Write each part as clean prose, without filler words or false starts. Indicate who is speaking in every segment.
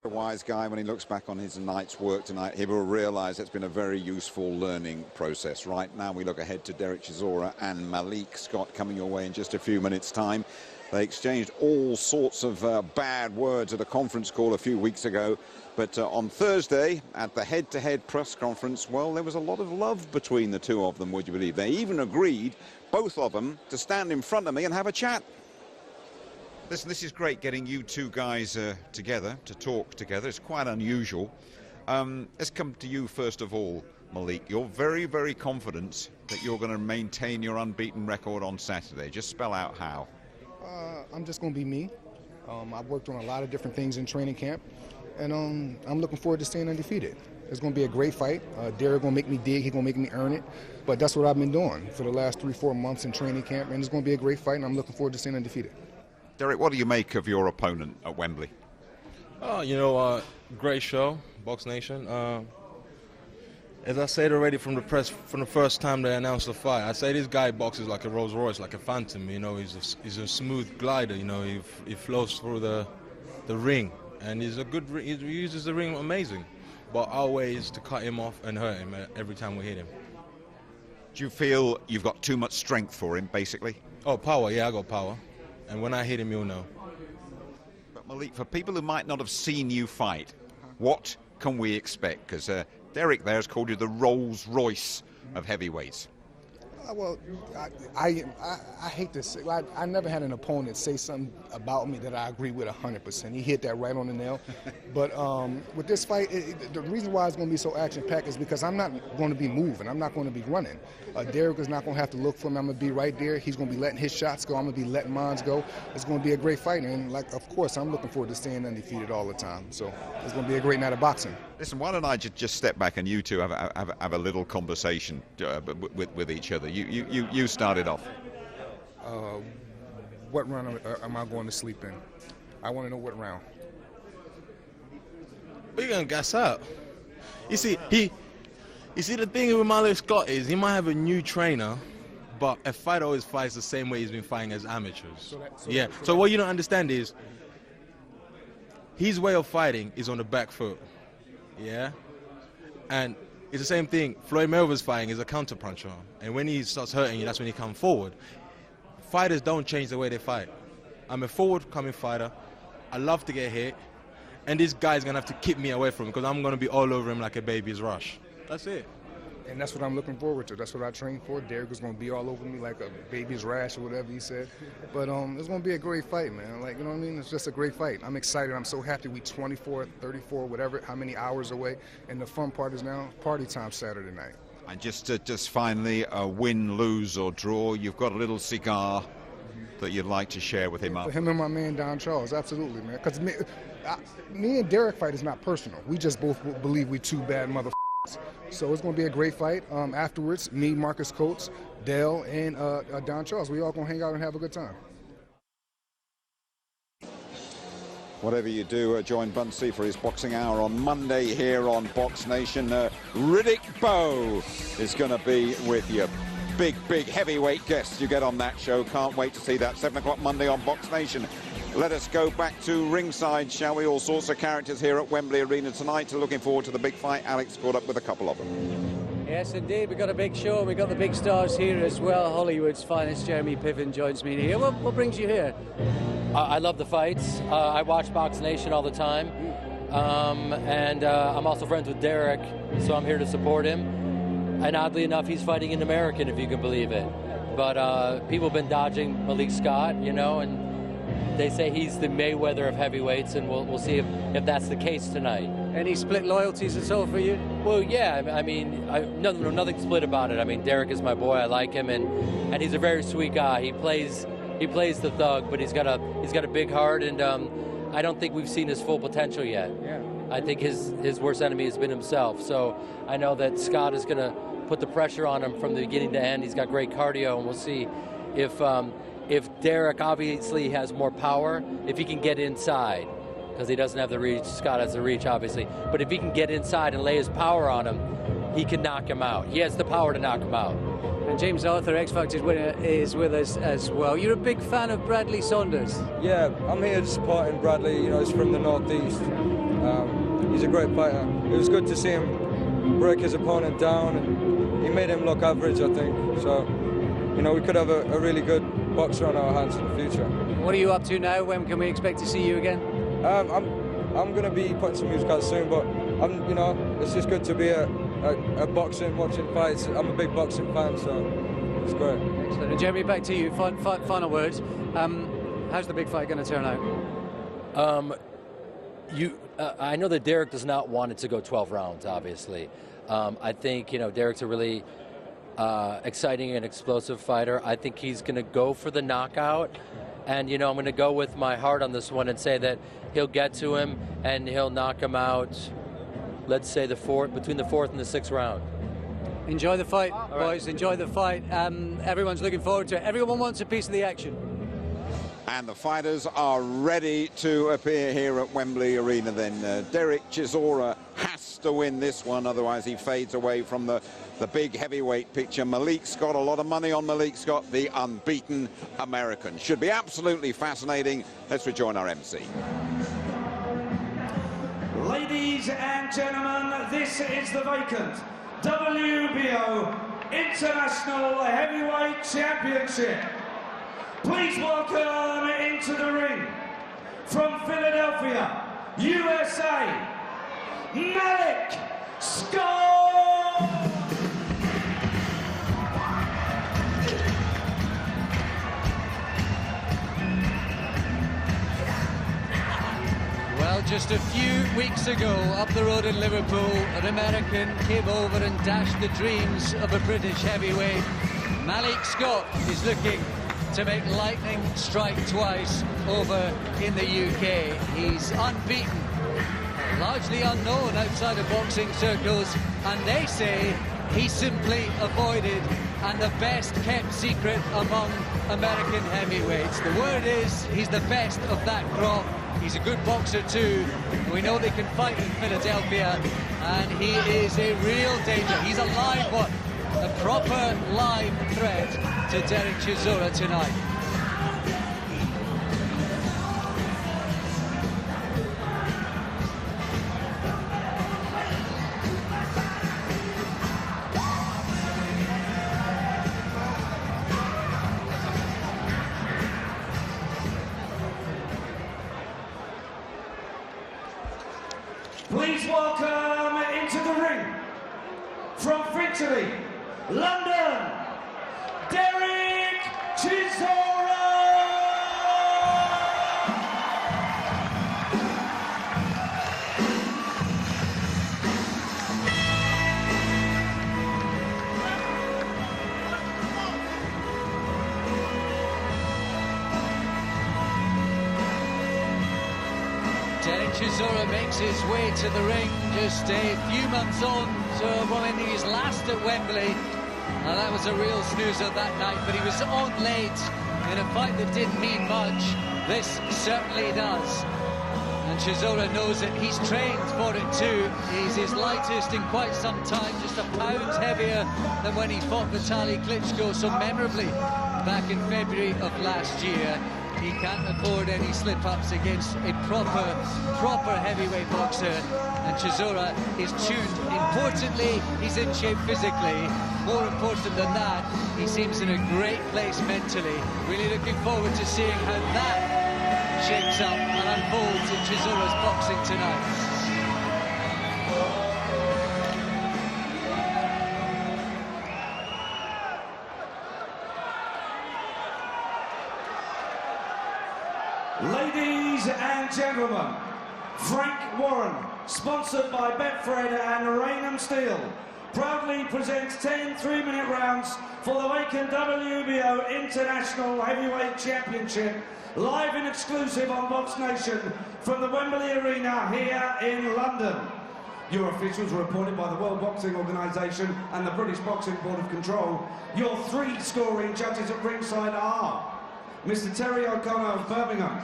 Speaker 1: A wise guy, when he looks back on his night's work tonight, he will realize it's been a very useful learning process. Right now we look ahead to Dereck Chisora and Malik. Scott, coming your way in just a few minutes' time. They exchanged all sorts of bad words at a conference call a few weeks ago, but on Thursday at the head-to-head press conference, well, there was a lot of love between the two of them, would you believe? They even agreed, both of them, to stand in front of me and have a chat. Listen, this is great getting you two guys together to talk together. It's quite unusual. Let's come to you first of all, Malik. You're very, very confident that you're going to maintain your unbeaten record on Saturday. Just spell out how.
Speaker 2: I'm just going to be me. I've worked on a lot of different things in training camp, and I'm looking forward to staying undefeated. It's going to be a great fight. Dereck going to make me dig. He's going to make me earn it. But that's what I've been doing for the last 3-4 months in training camp, and it's going to be a great fight, and I'm looking forward to staying undefeated.
Speaker 1: Dereck, what do you make of your opponent at Wembley?
Speaker 3: Great show, BoxingNation. As I said already from the press, from the first time they announced the fight, I say this guy boxes like a Rolls Royce, like a phantom. He's a smooth glider. He flows through the ring, and he's a good. He uses the ring amazing. But our way is to cut him off and hurt him every time we hit him.
Speaker 1: Do you feel you've got too much strength for him, basically?
Speaker 3: Oh, power. Yeah, I got power. And when I hit him, you'll know.
Speaker 1: But Malik, for people who might not have seen you fight, what can we expect? Because Dereck there has called you the Rolls Royce of heavyweights.
Speaker 2: Well, I hate to say, I never had an opponent say something about me that I agree with 100%. He hit that right on the nail. But with this fight, the reason why it's going to be so action-packed is because I'm not going to be moving. I'm not going to be running. Dereck is not going to have to look for me. I'm going to be right there. He's going to be letting his shots go. I'm going to be letting mine go. It's going to be a great fight. And, of course, I'm looking forward to staying undefeated all the time. So it's going to be a great night of boxing.
Speaker 1: Listen, why don't I just step back and you two have a little conversation with each other. You started off.
Speaker 2: What round am I going to sleep in? I want to know what round.
Speaker 3: We're going to gas out. You see, the thing with Malik Scott is he might have a new trainer, but a fighter always fights the same way he's been fighting as amateurs. So what you don't understand is his way of fighting is on the back foot. Yeah? And it's the same thing. Floyd Mayweather's fighting is a counter-puncher. And when he starts hurting you, that's when he comes forward. Fighters don't change the way they fight. I'm a forward-coming fighter. I love to get hit. And this guy's going to have to keep me away from him because I'm going to be all over him like a baby's rush. That's it.
Speaker 2: And that's what I'm looking forward to. That's what I trained for. Dereck is going to be all over me like a baby's rash or whatever he said. But it's going to be a great fight, man. You know what I mean? It's just a great fight. I'm excited. I'm so happy. We 24, 34, whatever, how many hours away. And the fun part is now party time Saturday night.
Speaker 1: And just finally, win, lose or draw, you've got a little cigar that you'd like to share with him
Speaker 2: For him and my man Don Charles, absolutely, man. Because me and Dereck fight is not personal. We just both believe we two bad motherfuckers. So it's going to be a great fight. Afterwards, me, Marcus Coates, Dale, and Don Charles, we all going to hang out and have a good time.
Speaker 1: Whatever you do, join Bunsey for his boxing hour on Monday here on BoxingNation. Riddick Bowe is going to be with you. Big heavyweight guests you get on that show. Can't wait to see that. 7 o'clock Monday on BoxingNation. Let us go back to ringside, shall we? All sorts of characters here at Wembley Arena tonight. Looking forward to the big fight. Alex caught up with a couple of them.
Speaker 4: Yes, indeed. We've got a big show. We've got the big stars here as well. Hollywood's finest, Jeremy Piven, joins me here. What brings you here?
Speaker 5: I love the fights. I watch BoxingNation all the time. And I'm also friends with Dereck, so I'm here to support him. And oddly enough, he's fighting an American, if you can believe it. But people have been dodging Malik Scott, and they say he's the Mayweather of heavyweights, and we'll see if that's the case tonight.
Speaker 4: Any split loyalties at all for you?
Speaker 5: Well, yeah. I mean, nothing split about it. I mean, Dereck is my boy. I like him, and he's a very sweet guy. He plays the thug, but he's got a big heart, and I don't think we've seen his full potential yet.
Speaker 4: Yeah.
Speaker 5: I think his worst enemy has been himself. So I know that Scott is going to put the pressure on him from the beginning to end. He's got great cardio, and we'll see if Dereck obviously has more power, if he can get inside, because he doesn't have the reach. Scott has the reach, obviously. But if he can get inside and lay his power on him, he can knock him out. He has the power to knock him out.
Speaker 4: And James Arthur, X Factor's winner, is with us as well. You're a big fan of Bradley Saunders.
Speaker 6: Yeah, I'm here supporting Bradley. He's from the Northeast. he's a great fighter. It was good to see him break his opponent down, and he made him look average, I think. So, you know, we could have a really good boxer on our hands in the future.
Speaker 4: What are you up to now? When can we expect to see you again?
Speaker 6: I'm going to be putting some music out soon, but you know, it's just good to be a boxing, watching fights. I'm a big boxing fan, so it's great.
Speaker 4: Excellent. And Jeremy, back to you. Final words. How's the big fight going to turn out?
Speaker 5: I know that Dereck does not want it to go 12 rounds, obviously. I think, you know, Dereck's a really exciting and explosive fighter. I think he's going to go for the knockout. And, you know, I'm going to go with my heart on this one and say that he'll get to him and he'll knock him out, let's say, between the 4th and the 6th round.
Speaker 4: Enjoy the fight, boys. Enjoy the fight. Everyone's looking forward to it. Everyone wants a piece of the action.
Speaker 1: And the fighters are ready to appear here at Wembley Arena then. Dereck Chisora has to win this one, otherwise he fades away from the big heavyweight picture. Malik Scott, a lot of money on Malik Scott, the unbeaten American. Should be absolutely fascinating. Let's rejoin our MC.
Speaker 7: Ladies and gentlemen, this is the vacant WBO International Heavyweight Championship. Please welcome into the ring, from Philadelphia, USA, Malik Scott!
Speaker 4: Well, just a few weeks ago, up the road in Liverpool, an American came over and dashed the dreams of a British heavyweight. Malik Scott is looking to make lightning strike twice over in the UK. He's unbeaten, largely unknown outside of boxing circles, and they say he's simply avoided and the best kept secret among American heavyweights. The word is he's the best of that crop. He's a good boxer too. We know they can fight in Philadelphia, and he is a real danger. He's a live one, a proper live threat to Dereck Chisora tonight.
Speaker 7: Please welcome into the ring, from Finchley, London, Dereck Chisora!
Speaker 4: Dereck Chisora makes his way to the ring just a few months on to one of his last at Wembley. Now that was a real snoozer that night, but he was on late in a fight that didn't mean much. This certainly does. And Chisora knows it. He's trained for it too. He's his lightest in quite some time, just a pound heavier than when he fought Vitaly Klitschko so memorably back in February of last year. He can't afford any slip-ups against a proper heavyweight boxer, and Chisora is tuned. Importantly, he's in shape physically. More important than that, he seems in a great place mentally. Really looking forward to seeing how that shapes up and unfolds in Chisora's boxing tonight.
Speaker 7: Ladies and gentlemen, Frank Warren, sponsored by Betfred and Raynham Steel, proudly presents 10 3-minute rounds for the vacant WBO International Heavyweight Championship, live and exclusive on BoxingNation from the Wembley Arena here in London. Your officials are appointed by the World Boxing Organisation and the British Boxing Board of Control. Your 3 scoring judges at ringside are Mr. Terry O'Connor of Birmingham,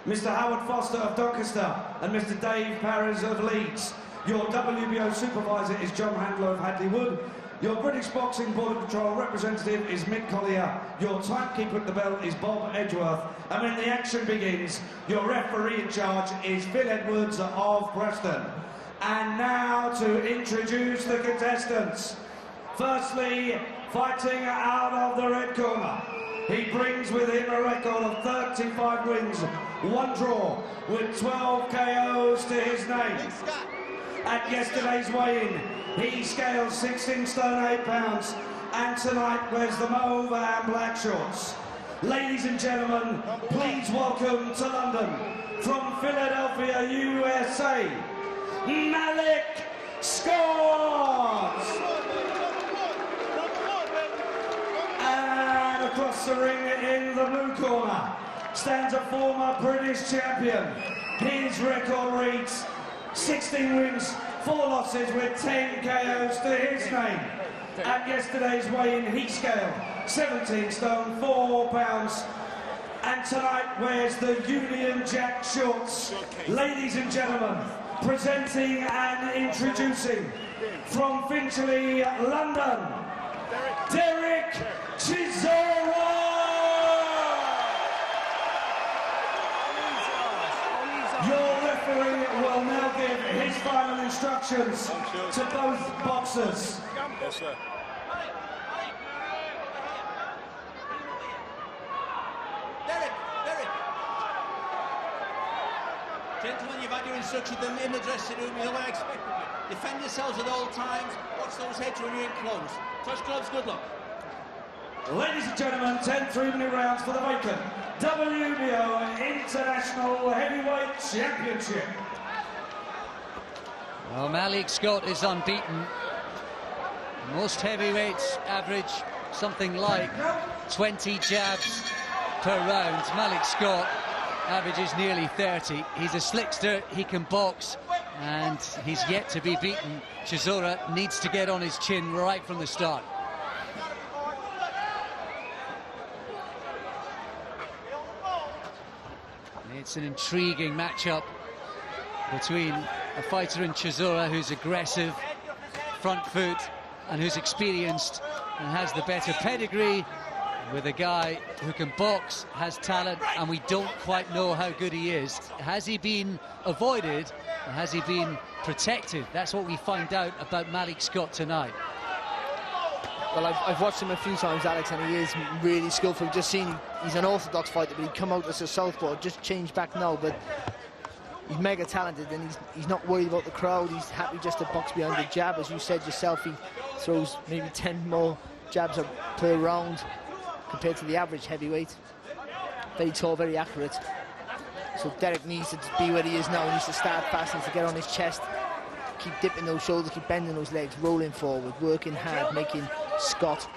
Speaker 7: Mr. Howard Foster of Doncaster, and Mr. Dave Parris of Leeds. Your WBO supervisor is John Handler of Hadley Wood, Your British Boxing Border Patrol representative is Mick Collier. Your timekeeper at the belt is Bob Edgeworth. And when the action begins, your referee in charge is Phil Edwards of Preston. And now to introduce the contestants. Firstly, fighting out of the red corner. He brings with him a record of 35 wins, 1 draw, with 12 KOs to his name. At yesterday's weigh-in, he scaled 16 stone 8 pounds, and tonight wears the mauve and black shorts. Ladies and gentlemen, please welcome to London, from Philadelphia, USA, Malik Scott! And across the ring in the blue corner stands a former British champion. His record reads 16 wins, 4 losses with 10 KOs to his name. At yesterday's weigh-in, he scaled 17 stone 4 pounds, and tonight wears the Union Jack shorts. Ladies and gentlemen, presenting and introducing from Finchley, London, Dereck Chisora! Your referee will now give his final instructions to both boxers.
Speaker 3: Yes, sir.
Speaker 8: Dereck. Gentlemen, you've had your instructions in the dressing room. You know what I expect of you. Defend yourselves at all times. Watch those heads when you're in close. Touch gloves, good luck.
Speaker 7: Ladies and gentlemen, 10 3-minute rounds for the vacant WBO International Heavyweight Championship.
Speaker 4: Well, Malik Scott is unbeaten. Most heavyweights average something like 20 jabs per round. Malik Scott averages nearly 30. He's a slickster, he can box, and he's yet to be beaten. Chisora needs to get on his chin right from the start. It's an intriguing matchup between a fighter in Chisora who's aggressive, front foot, and who's experienced and has the better pedigree, with a guy who can box, has talent, and we don't quite know how good he is. Has he been avoided, or has he been protected? That's what we find out about Malik Scott tonight.
Speaker 9: Well, I've watched him a few times, Alex, and he is really skillful. Just seen he's an orthodox fighter, but he'd come out as a southpaw, just changed back now, but he's mega talented, and he's not worried about the crowd. He's happy just to box behind the jab. As you said yourself, he throws maybe 10 more jabs per round compared to the average heavyweight. Very tall, very accurate. So Dereck needs to be where he is now. He needs to start fast, needs to get on his chest, keep dipping those shoulders, keep bending those legs, rolling forward, working hard, making Scott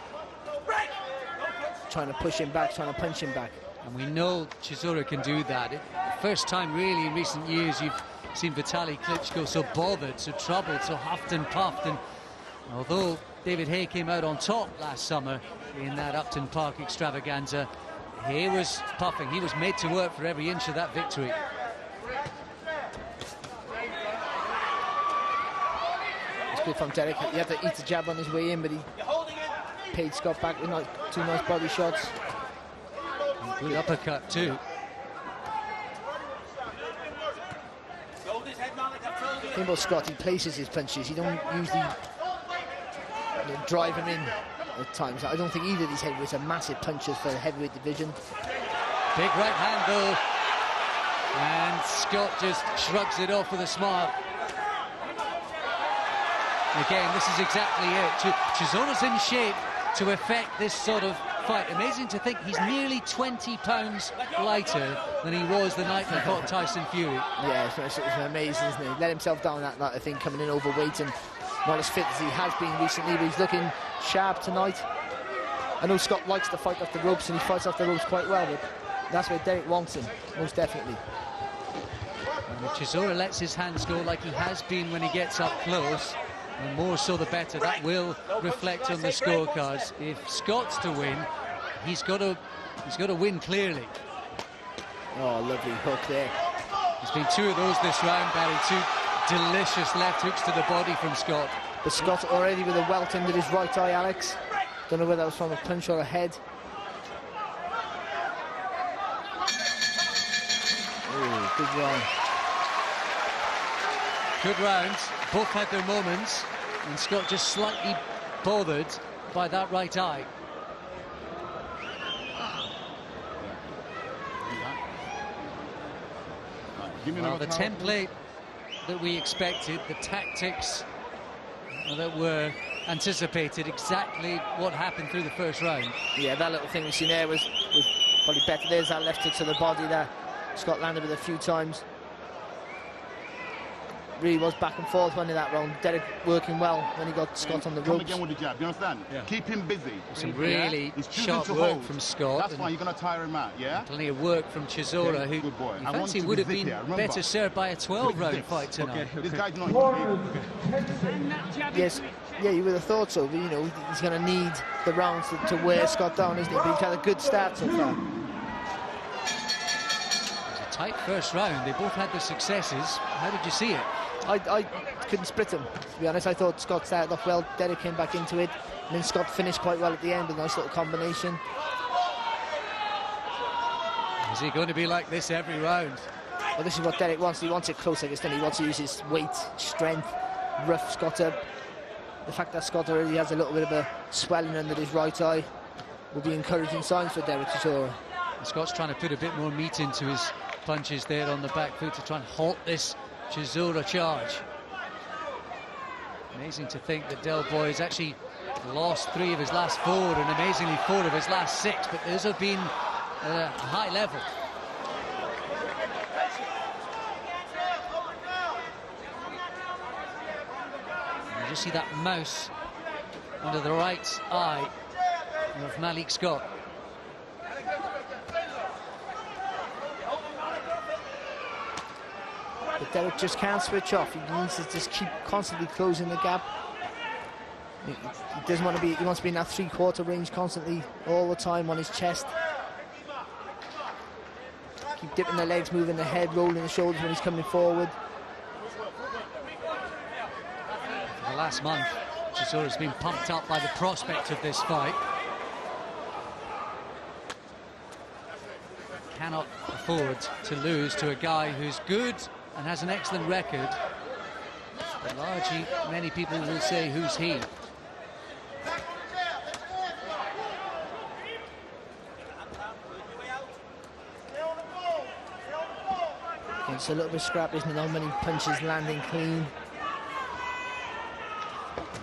Speaker 9: trying to push him back, trying to punch him back.
Speaker 4: And we know Chisora can do that. The first time really in recent years you've seen Vitaly Klitschko so bothered, so troubled, so huffed and puffed. And although David Haye came out on top last summer in that Upton Park extravaganza, Haye was puffing. He was made to work for every inch of that victory.
Speaker 9: It's good from Dereck. He had to eat the jab on his way in, but he paid Scott back with 2 nice body shots.
Speaker 4: Good uppercut too.
Speaker 9: The thing about Scott, he places his punches. He don't usually drive him in at times. I don't think either of these heavyweights are massive punchers for the heavyweight division.
Speaker 4: Big right hand though, and Scott just shrugs it off with a smile. Again, this is exactly it. Chisora's in shape to effect this sort of fight. Amazing to think he's nearly 20 pounds lighter than he was the night he fought Tyson Fury.
Speaker 9: Yeah, it's amazing, isn't it? He let himself down that night, I think, coming in overweight and not as fit as he has been recently, but he's looking sharp tonight. I know Scott likes to fight off the ropes, and he fights off the ropes quite well, but that's where Dereck wants him, most definitely.
Speaker 4: And if Chisora lets his hands go like he has been when he gets up close, and more so the better, that will reflect on the scorecards. If Scott's to win, he's got to win clearly.
Speaker 9: Oh, lovely hook there.
Speaker 4: There's been 2 of those this round, Barry. 2 delicious left hooks to the body from Scott.
Speaker 9: But Scott already with a welt under his right eye, Alex. Don't know whether that was from a punch or a head. Ooh, good round.
Speaker 4: Good rounds. Both had their moments, and Scott just slightly bothered by that right eye. Well, the template that we expected, the tactics that were anticipated, exactly what happened through the first round.
Speaker 9: Yeah, that little thing we seen there was probably better. There's that left hook to the body there. Scott landed with a few times. Really was back and forth winning that round. Dereck working well when he got Scott on the ropes.
Speaker 10: Come again with the jab, you understand? Yeah. Keep him busy.
Speaker 4: Some really sharp work from Scott.
Speaker 10: That's why you're going to tire him out, yeah?
Speaker 4: Plenty of work from Chisora, who
Speaker 10: good boy.
Speaker 4: in fact he would have been better served by a 12-round fight tonight.
Speaker 10: Okay. This guy's not...
Speaker 9: Yes, yeah, you would have thought so, but you know, he's going to need the rounds to wear Scott down, isn't he? But he's had a good start so far.
Speaker 4: It was a tight first round. They both had their successes. How did you see it?
Speaker 9: I couldn't split him, to be honest. I thought Scott started off well, Dereck came back into it, and then Scott finished quite well at the end, a nice little combination.
Speaker 4: Is he going to be like this every round?
Speaker 9: Well, this is what Dereck wants. He wants it close, I guess, then he wants to use his weight, strength, rough Scott up. The fact that Scott already has a little bit of a swelling under his right eye will be encouraging signs for Dereck Chisora.
Speaker 4: Scott's trying to put a bit more meat into his punches there on the back foot to try and halt this Chisora charge. Amazing to think that Del Boy has actually lost 3 of his last 4 and amazingly 4 of his last 6, but those have been at a high level. You just see that mouse under the right eye of Malik Scott.
Speaker 9: But Dereck just can't switch off. He needs to just keep constantly closing the gap. He doesn't want to be. He wants to be in that 3/4 range constantly, all the time on his chest. Keep dipping the legs, moving the head, rolling the shoulders when he's coming forward.
Speaker 4: For the last month, Chisora's been pumped up by the prospect of this fight. Cannot afford to lose to a guy who's good and has an excellent record. But largely, many people will say, who's he?
Speaker 9: It's a little bit scrappy, isn't it? Not many punches landing clean.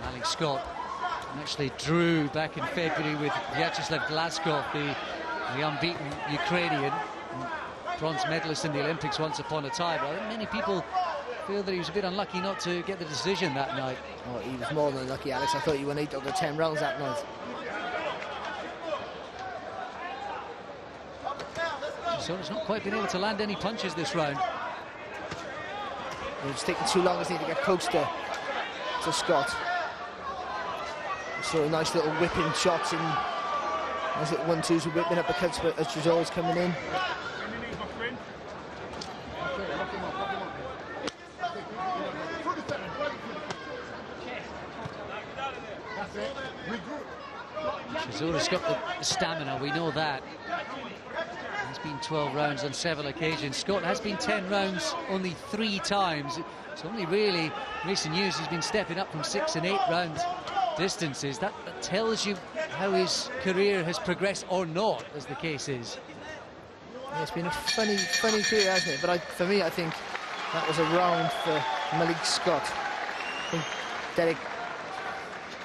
Speaker 4: Malik Scott actually drew back in February with Vyacheslav Glazkov, the unbeaten Ukrainian, bronze medalist in the Olympics once upon a time. But I think many people feel that he was a bit unlucky not to get the decision that night.
Speaker 9: Oh, he was more than unlucky, Alex. I thought he won 8 out of 10 rounds that night.
Speaker 4: So he's not quite been able to land any punches this round.
Speaker 9: It's taking too long, isn't it, to get close to Scott. So nice little whipping shots and nice little 1-2s with whipping uppercuts as Chisora's coming in.
Speaker 4: Chisora's got the stamina, we know that. He's been 12 rounds on several occasions. Scott has been 10 rounds only 3 times. It's only really recent years he's been stepping up from 6 and 8 round distances. That tells you how his career has progressed or not, as the case is.
Speaker 9: Yeah, it's been a funny career, hasn't it? But for me, I think that was a round for Malik Scott. I think Dereck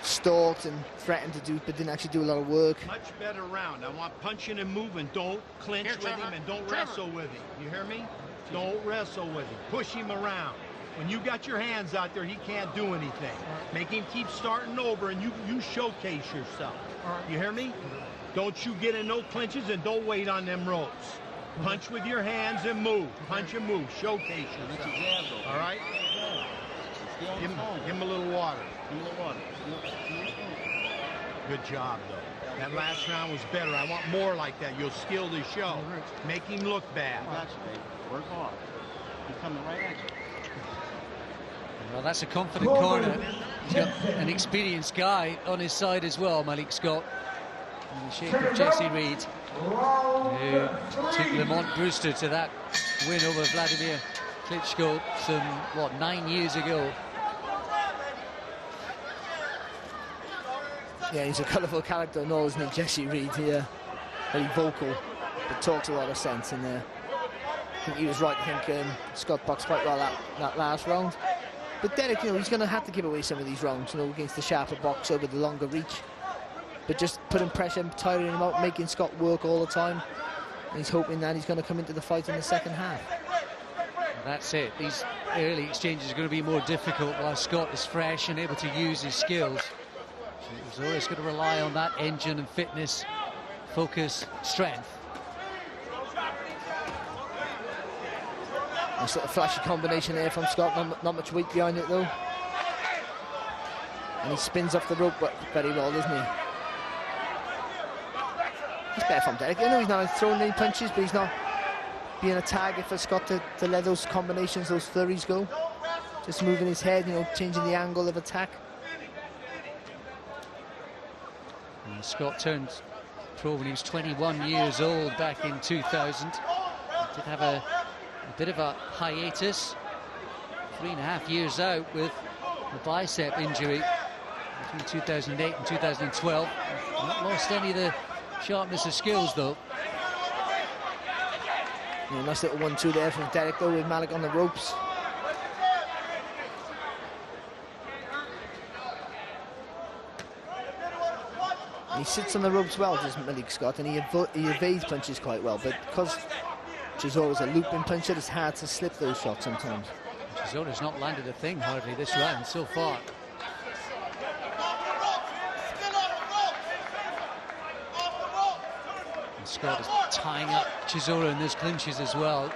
Speaker 9: stalked and threatened to do, but didn't actually do a lot of work.
Speaker 11: Much better round. I want punching and moving. Don't clinch with him and don't wrestle with him. You hear me? Don't wrestle with him. Push him around. When you got your hands out there, he can't do anything. Make him keep starting over, and you showcase yourself. You hear me? Don't you get in no clinches and don't wait on them ropes. Punch with your hands and move. Punch and move. Showcase yourself. All right? Give him a little water. Good job, though. That last round was better. I want more like that. You'll steal the show. Make him look bad.
Speaker 10: Work hard. He's coming right at you.
Speaker 4: Well, that's a confident corner. He's got an experienced guy on his side as well, Malik Scott, in the shape of Jesse Reed, who took Lamont Brewster to that win over Vladimir Klitschko some, what, 9 years ago.
Speaker 9: Yeah, he's a colourful character and all, isn't he, Jesse Reed? Very vocal, but talks a lot of sense. And I think he was right. I think Scott boxed quite well that last round. But Dereck, you know, he's going to have to give away some of these rounds, you know, against the sharper boxer with the longer reach. But just putting pressure, tiring him out, making Scott work all the time. And he's hoping that he's going to come into the fight in the second half.
Speaker 4: That's it. These early exchanges are going to be more difficult while Scott is fresh and able to use his skills. He's always going to rely on that engine and fitness, focus, strength.
Speaker 9: A sort of flashy combination there from Scott, not much weight behind it though. And he spins off the rope very well, doesn't he? He's better from Dereck. I know he's not throwing any punches, but he's not being a target for Scott to let those combinations, those flurries go. Just moving his head, you know, changing the angle of attack.
Speaker 4: And Scott turned pro when he was 21 years old back in 2000. He did have a bit of a hiatus, 3.5 years out with a bicep injury between 2008 and 2012. Not lost any of the sharpness of skills though.
Speaker 9: Yeah, nice little 1-2 there from Dereck though, with Malik on the ropes. He sits on the ropes well, does Malik Scott, and he evades punches quite well, but because Chisora's a looping puncher, it's hard to slip those shots sometimes.
Speaker 4: Chisora's not landed a thing hardly this round so far. And Scott is tying up Chisora in those clinches as well.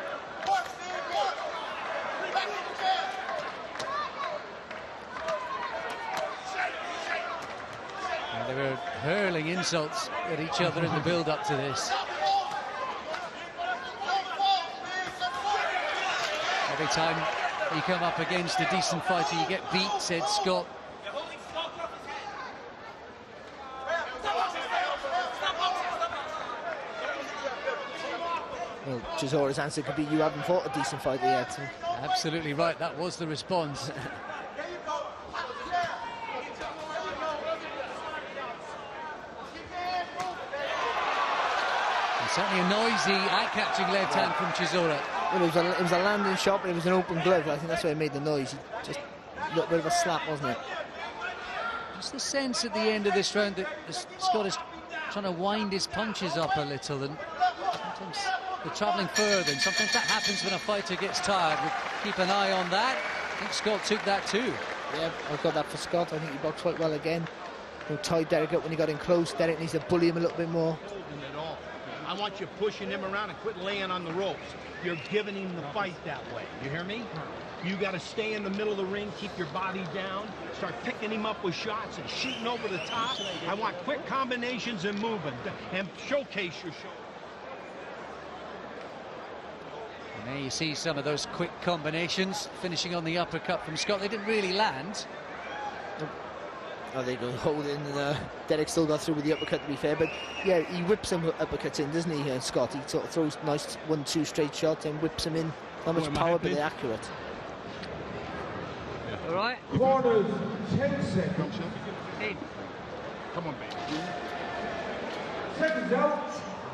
Speaker 4: And they were hurling insults at each other in the build-up to this. Every time you come up against a decent fighter, you get beat, said Scott.
Speaker 9: Well, Chisora's answer could be, you haven't fought a decent fighter yet. So.
Speaker 4: Absolutely right, that was the response. Certainly a noisy, eye-catching left hand from Chisora.
Speaker 9: Well, it was a landing shot, but it was an open glove. I think that's why it made the noise. Just a little bit of a slap, wasn't it?
Speaker 4: Just the sense at the end of this round that Scott is trying to wind his punches up a little, and sometimes they're travelling further, and sometimes that happens when a fighter gets tired. We'll keep an eye on that. I think Scott took that too.
Speaker 9: Yeah, I've got that for Scott. I think he boxed quite well again. He tied Dereck up when he got in close. Dereck needs to bully him a little bit more.
Speaker 11: I want you pushing him around and quit laying on the ropes. You're giving him the fight that way. You hear me? You got to stay in the middle of the ring, keep your body down, start picking him up with shots and shooting over the top. I want quick combinations and movement and showcase your shoulder.
Speaker 4: And there you see some of those quick combinations finishing on the uppercut from Scott. They didn't really land.
Speaker 9: Oh, they go hold in, and Dereck still got through with the uppercut, to be fair. But yeah, he whips some uppercuts in, doesn't he, Scott? He sort of throws nice 1-2 straight shots and whips them in. Not much power, but they're accurate.
Speaker 4: Yeah. All right.
Speaker 7: Corners, 10 seconds.
Speaker 10: 10. Come on, baby.
Speaker 7: Seconds out,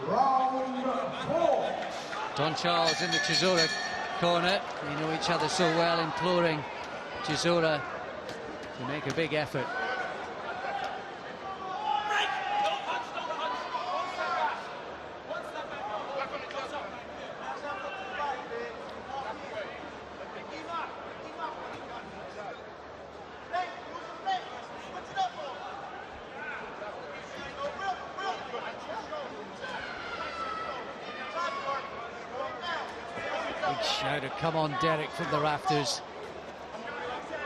Speaker 7: round 4.
Speaker 4: Don Charles in the Chisora corner. They know each other so well, imploring Chisora to make a big effort. Big shout of "Come on, Dereck" from the rafters.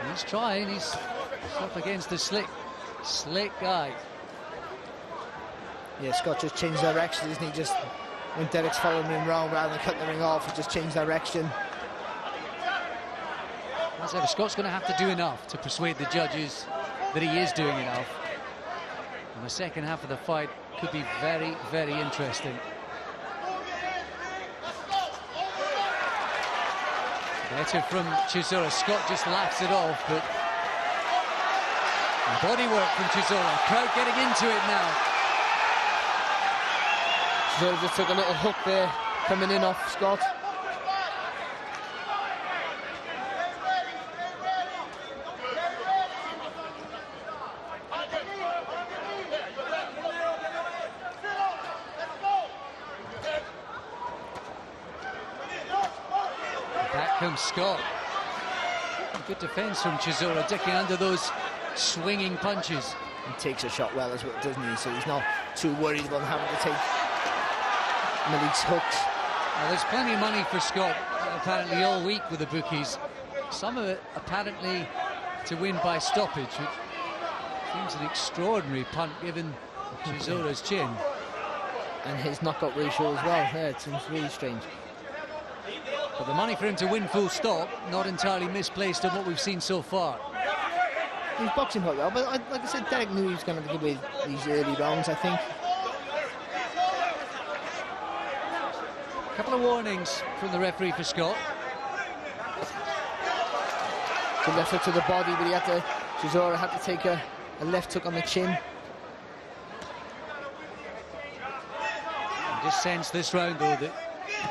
Speaker 4: He's trying. He's up against the slick guy.
Speaker 9: Yeah, Scott just changed direction, isn't he? Just when Derek's following him round, rather than cutting the ring off, he just changed direction.
Speaker 4: As ever, Scott's going to have to do enough to persuade the judges that he is doing enough. And the second half of the fight could be very, very interesting. Better from Chisora. Scott just laughs it off, but body work from Chisora. Crowd getting into it now.
Speaker 9: Chisora just took a little hook there, coming in off Scott.
Speaker 4: Back comes Scott. Good defense from Chisora, digging under those swinging punches.
Speaker 9: He takes a shot well as well, doesn't he? So he's not too worried about having to take Malik's hooks.
Speaker 4: Well, there's plenty of money for Scott, apparently all week with the bookies. Some of it apparently to win by stoppage, which seems an extraordinary punt given Chisora's chin.
Speaker 9: And his knockout ratio as well. Yeah, it seems really strange.
Speaker 4: But the money for him to win full stop, not entirely misplaced on what we've seen so far.
Speaker 9: He's boxing quite well, but like I said, Dereck knew he was going to give away these early rounds, I think.
Speaker 4: A couple of warnings from the referee for Scott.
Speaker 9: Good left hook to the body, but Chisora had to take a left hook on the chin.
Speaker 4: I just sense this round, though, that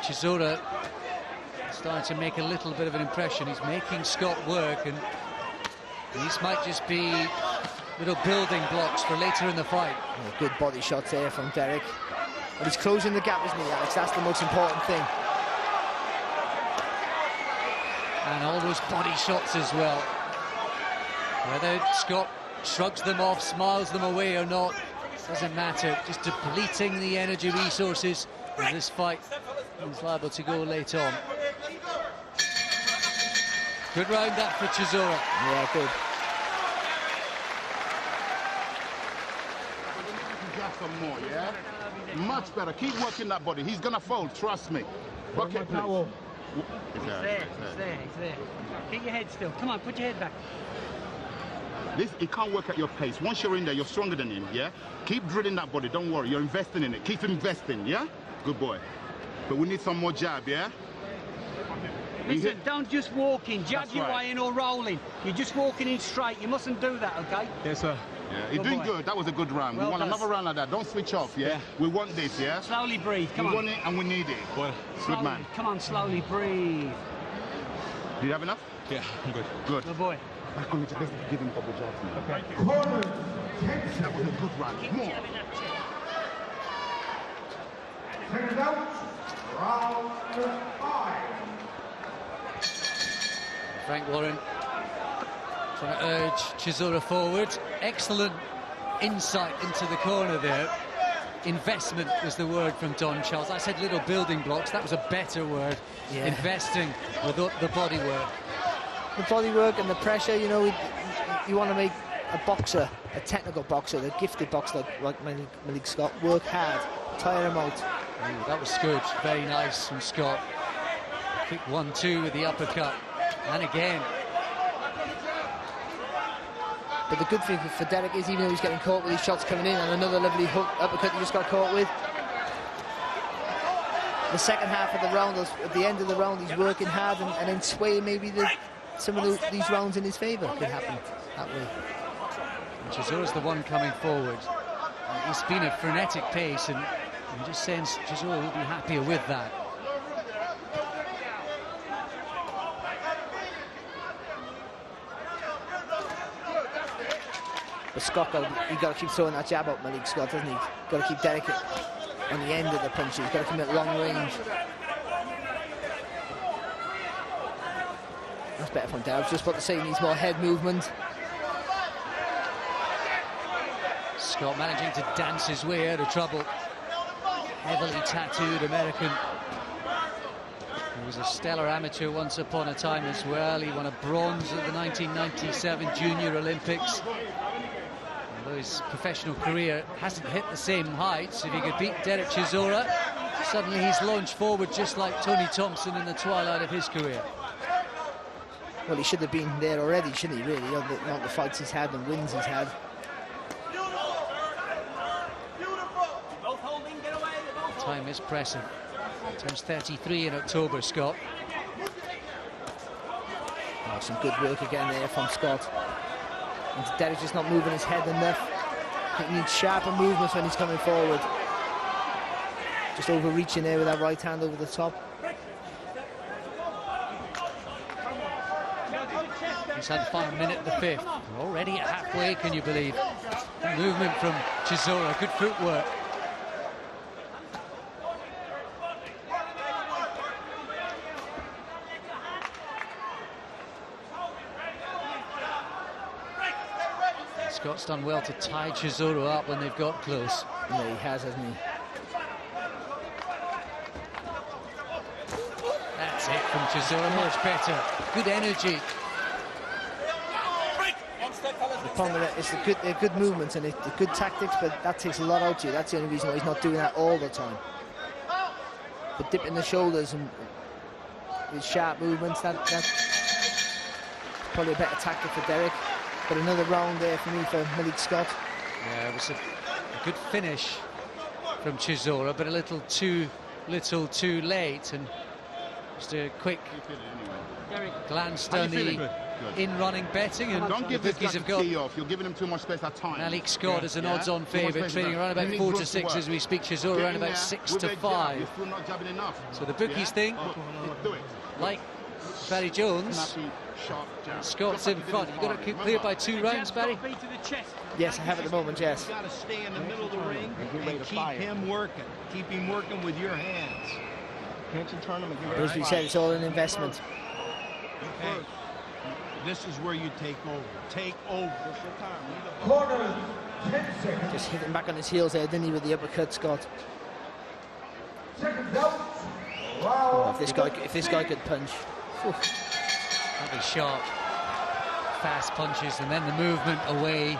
Speaker 4: Chisora is starting to make a little bit of an impression. He's making Scott work, and these might just be little building blocks for later in the fight.
Speaker 9: Oh, good body shots there from Dereck. But he's closing the gap, isn't he, Alex? That's the most important thing.
Speaker 4: And all those body shots as well. Whether Scott shrugs them off, smiles them away or not, doesn't matter. Just depleting the energy resources in this fight is liable to go late on. Good round that for Chisora.
Speaker 9: Yeah, good.
Speaker 10: Some more, yeah? Much better. Keep working that body. He's gonna fold, trust me. Bucket, please.
Speaker 12: He's there. Keep your head still. Come on, put your head back.
Speaker 10: It can't work at your pace. Once you're in there, you're stronger than him, yeah? Keep drilling that body, don't worry. You're investing in it. Keep investing, yeah? Good boy. But we need some more jab, yeah?
Speaker 12: Listen, don't just walk in, jab your way in or rolling. You're just walking in straight. You mustn't do that, okay?
Speaker 3: Yes, sir.
Speaker 10: Yeah, you're doing good. That was a good round.
Speaker 12: Well
Speaker 10: we want another round like that. Don't switch off, yeah? We want this, yeah?
Speaker 12: Slowly breathe, come on.
Speaker 10: We want it and we need it.
Speaker 3: Well,
Speaker 10: good man.
Speaker 12: Come on, slowly breathe.
Speaker 10: Do you have enough?
Speaker 3: Yeah, I'm good.
Speaker 10: Good.
Speaker 12: Good boy.
Speaker 10: Back on it, just give him a couple jobs now.
Speaker 3: Okay.
Speaker 10: That was a good round.
Speaker 12: Keep
Speaker 10: More.
Speaker 12: jabbing that chin.
Speaker 13: Turn out, round 5.
Speaker 4: Frank Warren trying to urge Chisora forward. Excellent insight into the corner there. Investment was the word from Don Charles. I said little building blocks. That was a better word. Yeah. Investing with the body work.
Speaker 9: The body work and the pressure, you know, you want to make a boxer, a technical boxer, a gifted boxer like Malik Scott, work hard, tire him out.
Speaker 4: Ooh, that was good. Very nice from Scott. Quick 1-2 with the uppercut. And again.
Speaker 9: But the good thing for Dereck is, even though he's getting caught with these shots coming in, and another lovely hook uppercut he just got caught with, the second half of the round, at the end of the round, he's working hard and then swaying maybe some of these rounds in his favour. Could happen that way.
Speaker 4: Chisora's the one coming forward. It's been a frenetic pace, and you just sense Chisora will be happier with that.
Speaker 9: But Scott, you've got to keep throwing that jab up, Malik Scott, doesn't he? Got to keep Dereck on the end of the punches. He's got to come at long range. That's better from Dereck. I was just about to say he needs more head movement.
Speaker 4: Scott managing to dance his way out of trouble. Heavily tattooed American. He was a stellar amateur once upon a time as well. He won a bronze at the 1997 Junior Olympics. Although his professional career hasn't hit the same heights, if he could beat Dereck Chisora, suddenly he's launched forward just like Tony Thompson in the twilight of his career.
Speaker 9: Well, he should have been there already, shouldn't he, really, on the amount of fights he's had and wins he's had.
Speaker 4: Time is pressing. Turns 33 in October, Scott.
Speaker 9: Oh, some good work again there from Scott. And Dereck just not moving his head enough. I think he needs sharper movements when he's coming forward. Just overreaching there with that right hand over the top.
Speaker 4: Inside the final minute of the 5th. We're already at halfway, can you believe? Movement from Chisora, good footwork. Scott's done well to tie Chisora up when they've got close.
Speaker 9: Yeah, he has, hasn't he?
Speaker 4: That's it from Chisora, much better. Good energy.
Speaker 9: The problem with it is they're good movements and they're good tactics, but that takes a lot out of you. That's the only reason why he's not doing that all the time. But dipping the shoulders and with sharp movements, that's probably a better tactic for Dereck. But another round there for me for Malik Scott.
Speaker 4: Yeah, it was a good finish from Chisora, but a little too late, and just a quick glance down the in-running betting, and
Speaker 10: don't give
Speaker 4: the
Speaker 10: this guy
Speaker 4: bookies have
Speaker 10: to
Speaker 4: got
Speaker 10: tee off. You're giving him too much space at time.
Speaker 4: Malik Scott as an odds-on favourite, trading around about 4 to 6 as we speak. Chisora around about 6 to 5.
Speaker 10: You're still not jabbing enough.
Speaker 4: So the bookies think,
Speaker 10: do it.
Speaker 4: like Barry Jones, Scott's in front. You've got to keep clear by 2 rounds, Barry.
Speaker 9: Yes, I have at the moment, yes.
Speaker 11: You've got to stay in the middle of the ring and keep him working. Keep him working with your hands.
Speaker 9: As we said, it's all an investment.
Speaker 11: Okay. This is where you take over. Take over.
Speaker 13: Corner, 10 seconds.
Speaker 9: Just hit him back on his heels there, didn't he, with the uppercut, Scott?
Speaker 13: Seconds out.
Speaker 9: Oh, if this guy could punch.
Speaker 4: That'd be sharp, fast punches, and then the movement away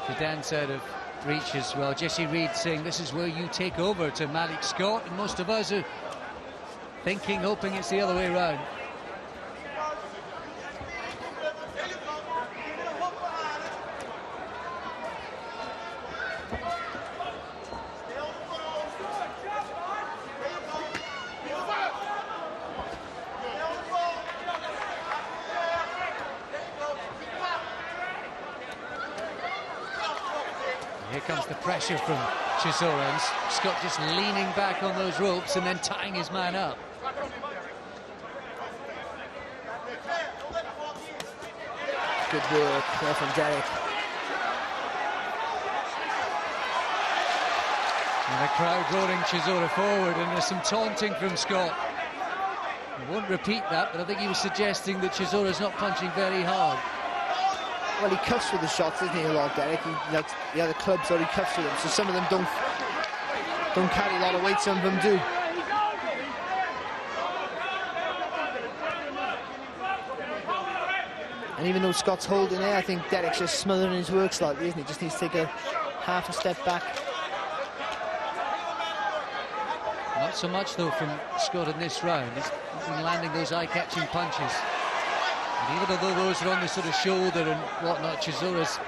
Speaker 4: to dance out of reach as well. Jesse Reed saying this is where you take over to Malik Scott, and most of us are thinking, hoping it's the other way around. Here comes the pressure from Chisora, and Scott just leaning back on those ropes and then tying his man up.
Speaker 9: Good work there from Dereck.
Speaker 4: And the crowd roaring Chisora forward, and there's some taunting from Scott. I won't repeat that, but I think he was suggesting that Chisora's not punching very hard.
Speaker 9: Well, he cuffs with the shots, doesn't he, a lot, Dereck? He likes the other clubs, or he cuffs with them. So some of them don't carry a lot of weight, some of them do. And even though Scott's holding there, I think Dereck's just smothering his work slightly, isn't he? Just needs to take a half a step back.
Speaker 4: Not so much, though, from Scott in this round. He's been landing those eye-catching punches. And even though those are on the sort of shoulder and whatnot, Chisora's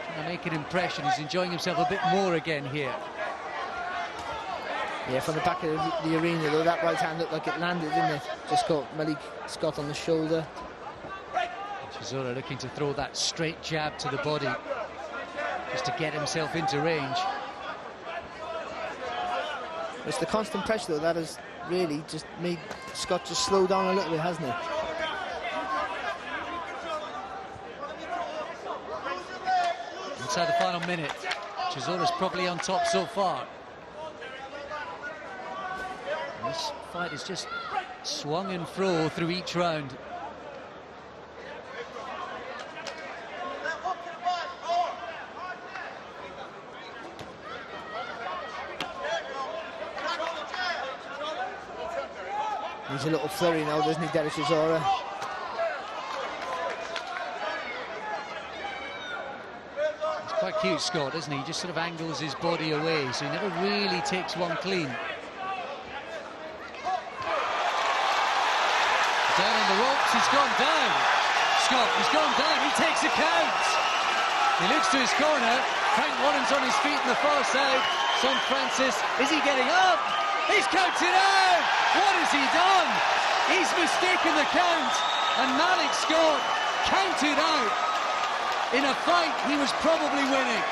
Speaker 4: trying to make an impression. He's enjoying himself a bit more again here.
Speaker 9: Yeah, from the back of the arena, though, that right hand looked like it landed, didn't it? Just caught Malik Scott on the shoulder.
Speaker 4: Chisora looking to throw that straight jab to the body, just to get himself into range.
Speaker 9: It's the constant pressure, though, that has really just made Scott just slow down a little bit, hasn't it?
Speaker 4: Inside the final minute, Chisora's probably on top so far. This fight is just swung and fro through each round.
Speaker 9: He's a little flurry now, doesn't he, Dereck Chisora?
Speaker 4: It's quite cute, Scott, isn't he? He just sort of angles his body away, so he never really takes one clean. Down on the ropes, he's gone down. Scott. He's gone down. He takes a count. He looks to his corner. Frank Warren's on his feet on the far side. Son Francis, is he getting up? He's counted out. What has he done? He's mistaken the count, and Malik Scott counted out in a fight he was probably winning.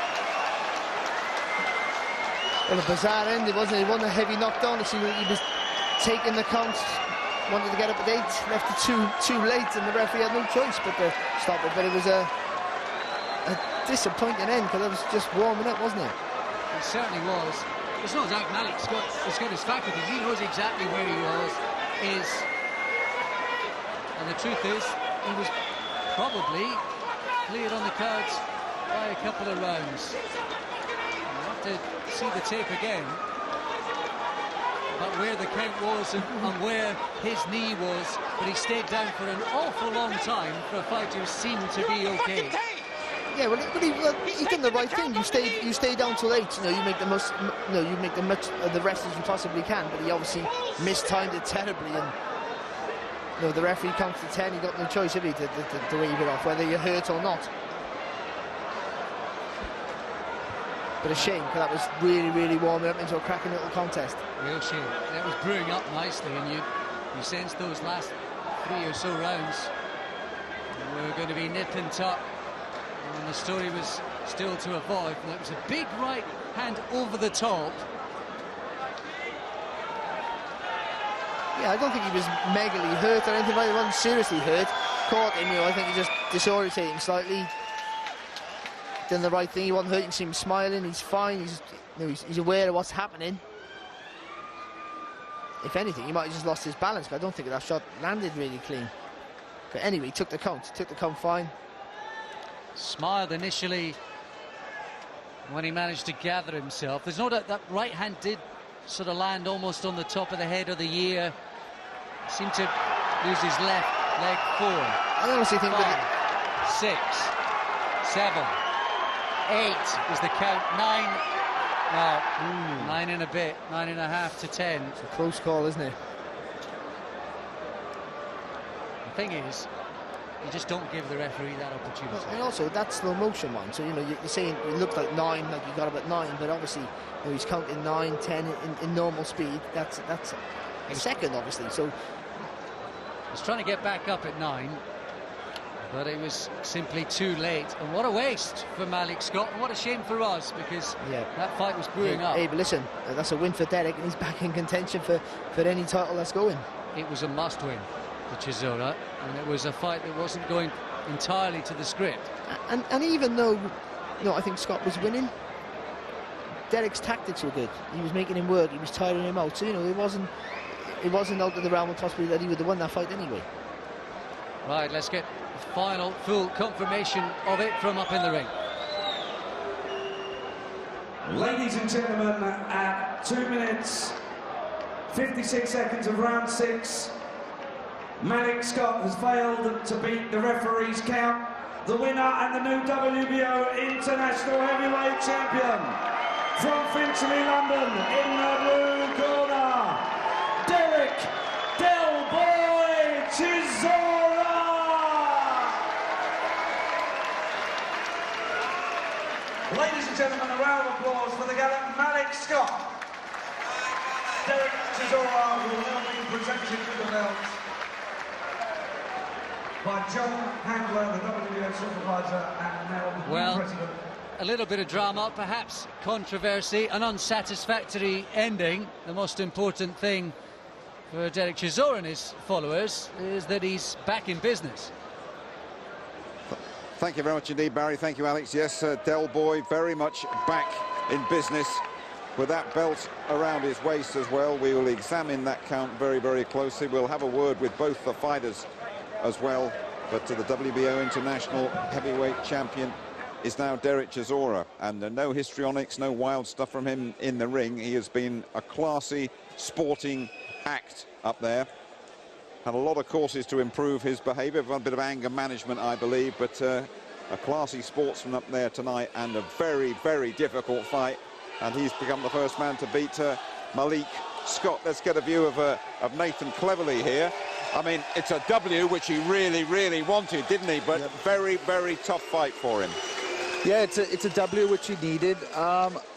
Speaker 9: Well, a bizarre ending, wasn't it? He won a heavy knockdown. He was taking the count, wanted to get up at 8, left it too late, and the referee had no choice but to stop it. But it was a disappointing end, because it was just warming up, wasn't it?
Speaker 4: It certainly was. There's no doubt Malik Scott has got his faculties. He knows exactly where he is. And the truth is, he was probably cleared on the cards by a couple of rounds. We'll have to see the tape again about where the count was and where his knee was, but he stayed down for an awful long time for a fighter who seemed to be okay.
Speaker 9: Yeah, well, he done the right thing. You stay down till 8. You make the most. You make the rest as you possibly can. But he obviously mistimed it terribly, and the referee counts to 10. He got no choice, did he, to wave it off, whether you're hurt or not. But a shame, because that was really, really warming up into a cracking little contest.
Speaker 4: Real shame. That was brewing up nicely, and you sensed those last 3 or so rounds were going to be nip and tuck. And the story was still to evolve. And it was a big right hand over the top.
Speaker 9: Yeah, I don't think he was megally hurt or anything like that. He wasn't seriously hurt. Caught him, I think he just disorientated slightly. Done the right thing. He wasn't hurt. You can see him smiling. He's fine. He's aware of what's happening. If anything, he might have just lost his balance, but I don't think that shot landed really clean. But anyway, he took the count. Took the count fine.
Speaker 4: Smiled initially when he managed to gather himself. There's no doubt that right hand did sort of land almost on the top of the head of the ear. Seemed to lose his left leg forward.
Speaker 9: I honestly think
Speaker 4: 5, 6, 7, 8 was the count. 9. No, 9 and a bit. 9.5 to 10.
Speaker 9: It's a close call, isn't it?
Speaker 4: The thing is, you just don't give the referee that opportunity.
Speaker 9: And also, that's slow motion, man. So, you're saying it looked like 9, like you got up at 9, but obviously, he's counting 9, 10 in normal speed. That's a second, obviously. So,
Speaker 4: he was trying to get back up at 9, but it was simply too late. And what a waste for Malik Scott, and what a shame for us, because that fight was brewing up.
Speaker 9: Hey, but listen, that's a win for Dereck, and he's back in contention for any title that's going.
Speaker 4: It was a must-win for Chisora, and it was a fight that wasn't going entirely to the script.
Speaker 9: And even though, I think Scott was winning, Dereck's tactics were good. He was making him work. He was tiring him out. So it wasn't out of the realm of possibility that he would have won that fight anyway.
Speaker 4: Right, let's get the final full confirmation of it from up in the ring.
Speaker 7: Ladies and gentlemen, at 2 minutes 56 seconds of round 6, Malik Scott has failed to beat the referee's count. The winner and the new WBO International Heavyweight Champion from Finchley, London, in the blue corner, Dereck Del Boy Chisora. Ladies and gentlemen, a round of applause for the gallant Malik Scott. Dereck Chisora will now be presented with the belt by John Handler, the WBO supervisor and now the president.
Speaker 4: A little bit of drama, perhaps controversy, an unsatisfactory ending. The most important thing for Dereck Chisora and his followers is that he's back in business.
Speaker 1: Thank you very much indeed, Barry. Thank you, Alex. Yes, Del Boy very much back in business with that belt around his waist as well. We will examine that count very, very closely. We'll have a word with both the fighters as well, but to the WBO International Heavyweight Champion is now Dereck Chisora, and no histrionics, no wild stuff from him in the ring. He has been a classy, sporting act up there. Had a lot of courses to improve his behaviour, a bit of anger management, I believe, but a classy sportsman up there tonight, and a very, very difficult fight. And he's become the first man to beat Malik Scott. Let's get a view of Nathan Cleverly here. I mean, it's a W, which he really, really wanted, didn't he? But very, very tough fight for him.
Speaker 14: Yeah, it's a W which he needed.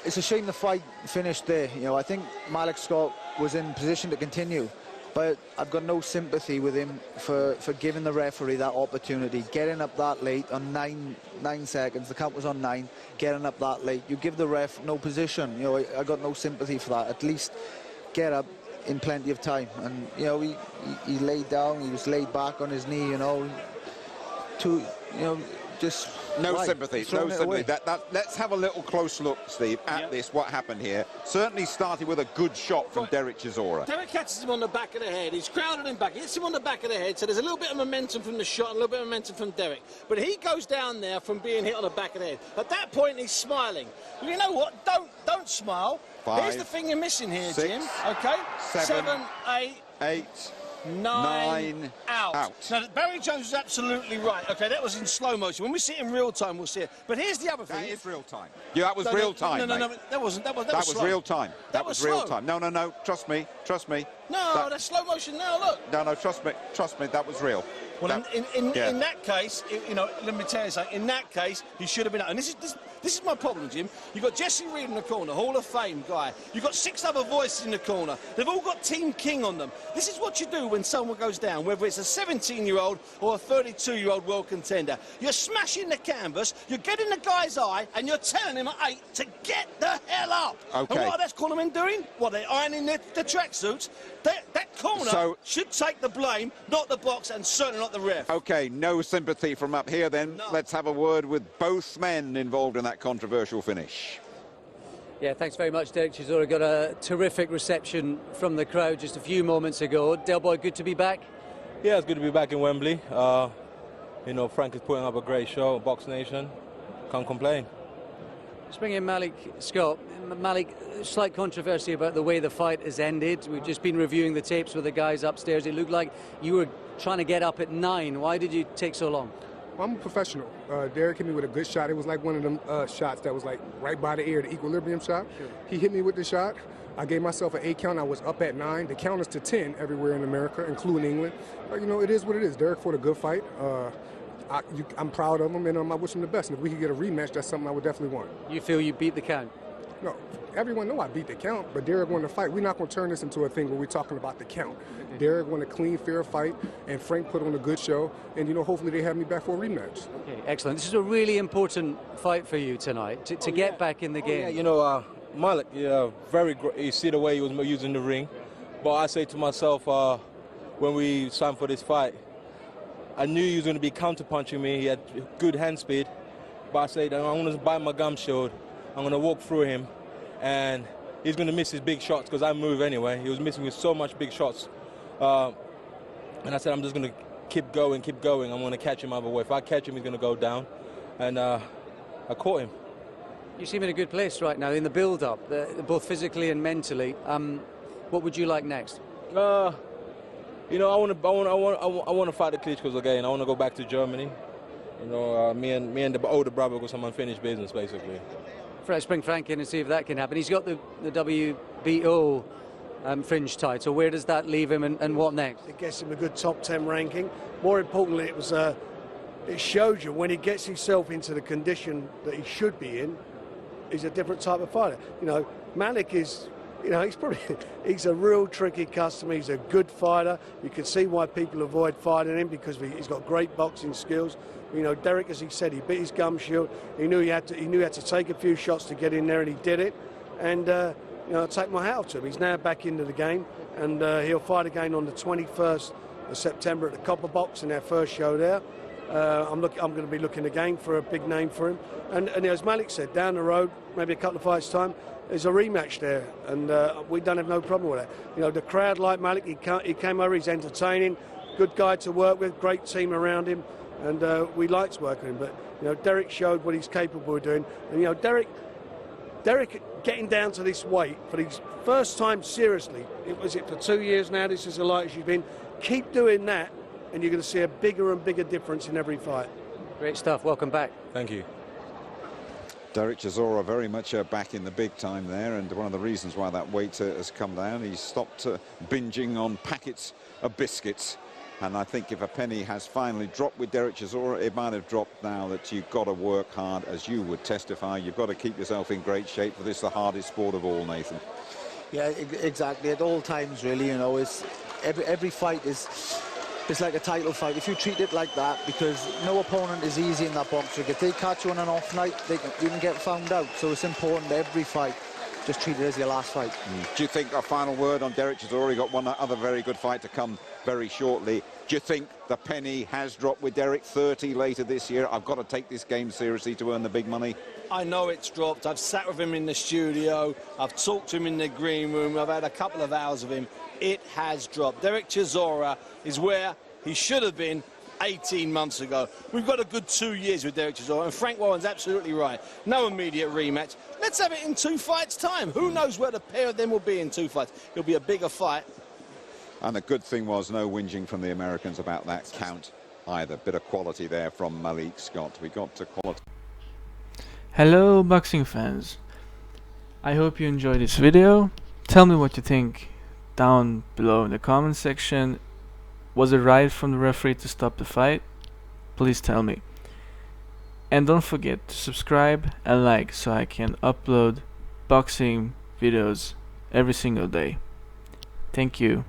Speaker 14: It's a shame the fight finished there. You know, I think Malik Scott was in position to continue, but I've got no sympathy with him for giving the referee that opportunity, getting up that late on 9 seconds. The count was on 9. Getting up that late, you give the ref no position. You know, I got no sympathy for that. At least get up in plenty of time. And you know, he laid down. He was laid back on his knee. You know, just
Speaker 1: no sympathy, no sympathy. Let's have a little close look, Steve, at this, what happened here. Certainly started with a good shot from Dereck Chisora.
Speaker 15: Dereck catches him on the back of the head. He's crowded him back. He hits him on the back of the head, so there's a little bit of momentum from the shot, and a little bit of momentum from Dereck. But he goes down there from being hit on the back of the head. At that point, he's smiling. Well, you know what? Don't smile.
Speaker 1: 5,
Speaker 15: Here's the thing you're missing here,
Speaker 1: 6,
Speaker 15: Jim. Okay?
Speaker 1: 7,
Speaker 15: 8, 9 out. Now, Barry Jones was absolutely right. Okay, that was in slow motion. When we see it in real time, we'll see it. But here's the other thing.
Speaker 1: That is real time. Yeah, that was real time.
Speaker 15: No, that wasn't. That was slow.
Speaker 1: Real time. That was real time. No. Trust me.
Speaker 15: No, that's slow motion now. Look.
Speaker 1: No. Trust me. That was real.
Speaker 15: Well, in that case, you know, let me tell you something. In that case, he should have been out. And this is my problem, Jim. You've got Jesse Reed in the corner, Hall of Fame guy. You've got 6 other voices in the corner. They've all got Team King on them. This is what you do when someone goes down, whether it's a 17-year-old or a 32-year-old world contender. You're smashing the canvas, you're getting the guy's eye, and you're telling him at 8 to get the hell up.
Speaker 1: Okay.
Speaker 15: And what are those cornermen doing? Well, they're ironing the tracksuits. That corner should take the blame, not the box, and certainly not the ref.
Speaker 1: Okay, no sympathy from up here then. No. Let's have a word with both men involved in that controversial finish.
Speaker 16: Yeah, thanks very much, Dereck Chisora. Got a terrific reception from the crowd just a few moments ago. Del Boy, good to be back?
Speaker 17: Yeah, it's good to be back in Wembley. You know, Frank is putting up a great show, BoxingNation. Can't complain.
Speaker 16: Let's bring in Malik Scott. Malik, slight controversy about the way the fight has ended. We've just been reviewing the tapes with the guys upstairs. It looked like you were trying to get up at 9. Why did you take so long?
Speaker 2: Well, I'm a professional. Dereck hit me with a good shot. It was like one of them shots that was like right by the ear, the equilibrium shot. Sure. He hit me with the shot. I gave myself an 8 count. I was up at 9. The count is to 10 everywhere in America, including England. You know, it is what it is. Dereck fought a good fight. I'm proud of him, and I wish him the best. And if we could get a rematch, that's something I would definitely want.
Speaker 16: You feel you beat the count?
Speaker 2: No, everyone know I beat the count, but Dereck won the fight. We're not going to turn this into a thing where we're talking about the count. Dereck won a clean, fair fight, and Frank put on a good show. And, you know, hopefully they have me back for a rematch.
Speaker 16: Okay, excellent. This is a really important fight for you tonight, to get back in the game.
Speaker 17: Yeah, you know, Malik, very great. You see the way he was using the ring. But I say to myself, when we signed for this fight, I knew he was going to be counter-punching me. He had good hand speed. But I said, I'm going to bite my gum shield. I'm going to walk through him. And he's going to miss his big shots because I move anyway. He was missing with so much big shots. And I said, I'm just going to keep going. I'm going to catch him either way. If I catch him, he's going to go down. And I caught him.
Speaker 16: You seem in a good place right now in the build-up, both physically and mentally. What would you like next?
Speaker 17: You know, I want to fight the Klitschko's again. I want to go back to Germany. You know, me and the older brother got some unfinished business, basically.
Speaker 16: Let's bring Frank in and see if that can happen. He's got the WBO fringe title. Where does that leave him, and what next?
Speaker 18: It gets him a good top 10 ranking. More importantly, it shows you when he gets himself into the condition that he should be in, he's a different type of fighter. You know, Malik is, you know, he's a real tricky customer. He's a good fighter. You can see why people avoid fighting him because he's got great boxing skills. You know, Dereck, as he said, he beat his gum shield. He knew he had to take a few shots to get in there, and he did it. And you know, I take my hat off to him. He's now back into the game, and he'll fight again on the 21st of September at the Copper Box in our first show there. I'm going to be looking again for a big name for him. And as Malik said, down the road, maybe a couple of fights' time, there's a rematch there, and we don't have no problem with that. You know, the crowd like Malik. He came over. He's entertaining, good guy to work with, great team around him, and we liked working with him. But you know, Dereck showed what he's capable of doing, and you know, Dereck getting down to this weight for his first time seriously. Was it for 2 years now? This is the lightest he's been. Keep doing that, and you're going to see a bigger and bigger difference in every fight.
Speaker 16: Great stuff. Welcome back.
Speaker 17: Thank you.
Speaker 1: Dereck Chisora very much back in the big time there, and one of the reasons why that weight has come down, he's stopped binging on packets of biscuits And I think if a penny has finally dropped with Dereck Chisora, it might have dropped now that you've got to work hard, as you would testify. You've got to keep yourself in great shape for this, the hardest sport of all, Nathan.
Speaker 14: Yeah, exactly. At all times, really, you know, it's every fight is like a title fight. If you treat it like that, because no opponent is easy in that box ring. If they catch you on an off night, you can get found out. So it's important every fight. Just treat it as your last fight.
Speaker 1: Do you think, a final word on Dereck Chisora? He got one other very good fight to come very shortly. Do you think the penny has dropped with Dereck? 30 later this year. I've got to take this game seriously to earn the big money.
Speaker 15: I know it's dropped. I've sat with him in the studio. I've talked to him in the green room. I've had a couple of hours with him. It has dropped. Dereck Chisora is where he should have been 18 months ago. We've got a good 2 years with Dereck Chisora, and Frank Warren's absolutely right. No immediate rematch. Let's have it in 2 fights' time. Who knows where the pair of them will be in 2 fights? It'll be a bigger fight.
Speaker 1: And the good thing was no whinging from the Americans about that count either. Bit of quality there from Malik Scott. We got to quality.
Speaker 19: Hello boxing fans. I hope you enjoyed this video. Tell me what you think down below in the comment section. Was it right from the referee to stop the fight? Please tell me. And don't forget to subscribe and like so I can upload boxing videos every single day. Thank you.